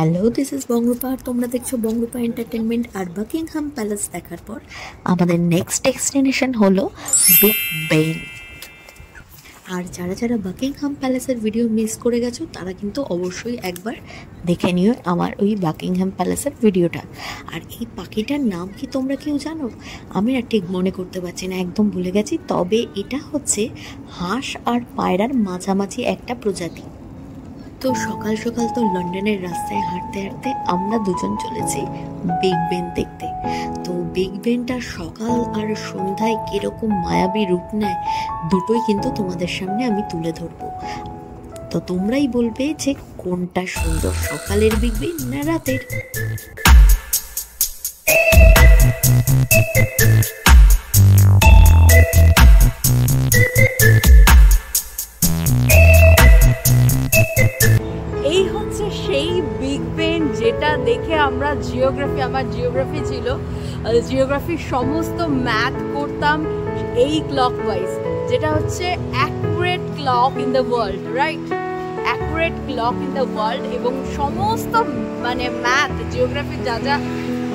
Hello, this is Bangarupa. আর তোমরা দেখছো বঙ্গরূপা এন্টারটেনমেন্ট। আর বাকিংহাম প্যালেস দেখার পর আমাদের নেক্সট ডেস্টিনেশন হলো বিগ বেন। আর যারা যারা বাকিংহাম প্যালেসের ভিডিও মিস করে গেছো তারা কিন্তু অবশ্যই একবার দেখে নিও আমার ওই বাকিংহাম প্যালেসের ভিডিওটা। আর এই পাখিটার নাম কি তোমরা কেউ জানো? আমি আর ঠিক মনে করতে পারছি না, একদম ভুলে গেছি। তবে এটা হচ্ছে হাঁস আর পায়রার মাঝামাঝি একটা প্রজাতি। তো সকাল সকাল তো লন্ডনের রাস্তায় হাঁটতে হাঁটতে আমরা দুজন চলেছি বিগ বেন দেখতে। তো বিগ বেনটা সকাল আর সন্ধ্যায় কিরকম মায়াবী রূপ নেয় দুটোই কিন্তু তোমাদের সামনে আমি তুলে ধরবো। তো তোমরাই বলবে যে কোনটা সুন্দর, সকালের বিগ বেন না রাতের। এই হচ্ছে সেই বিগ বেন যেটা দেখে আমরা আমার জিওগ্রাফি ছিল, জিওগ্রাফির সমস্ত ম্যাথ করতাম এই ক্লকওয়াইজ, যেটা হচ্ছে accurate clock in the world, right? Accurate clock in the world. এবং সমস্ত মানে ম্যাথ, জিওগ্রাফির যা যা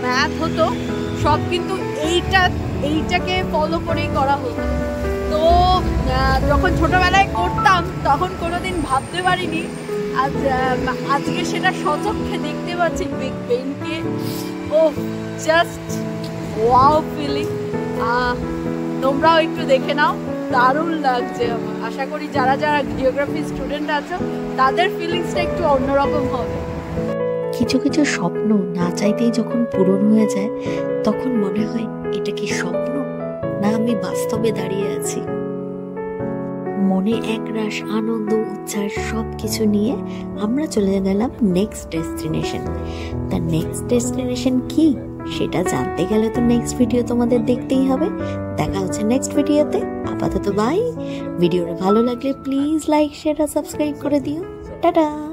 ম্যাথ হতো সব কিন্তু এইটাকে ফলো করেই করা হতো। তো যখন ছোটবেলায় করতাম তখন কোনোদিন ভাবতে পারিনি আজকে সেটা সচক্ষে দেখতে পাচ্ছি বিগ বেনকে। ও জাস্ট ওয়াও ফিলিং। তোমরাও একটু দেখে নাও, দারুণ লাগছে আমার। আশা করি যারা যারা জিওগ্রাফি স্টুডেন্ট আছো তাদের ফিলিংসটা একটু অন্যরকম হবে। কিছু কিছু স্বপ্ন না চাইতেই যখন পূরণ হয়ে যায় তখন মনে হয় এটা কি স্বপ্ন না আমি বাস্তবে দাঁড়িয়ে আছি। মনে একরাশ আনন্দ উচ্ছ্বাস সব কিছু নিয়ে আমরা চলে গেলাম নেক্সট ডেস্টিনেশন। তা নেক্সট ডেস্টিনেশন কি সেটা জানতে গেলে তো নেক্সট ভিডিও তোমাদের দেখতেই হবে। দেখা হচ্ছে নেক্সট ভিডিওতে। আপাতত বাই। ভিডিওটা ভালো লাগলে প্লিজ লাইক শেয়ার আর সাবস্ক্রাইব করে দিও। টাটা।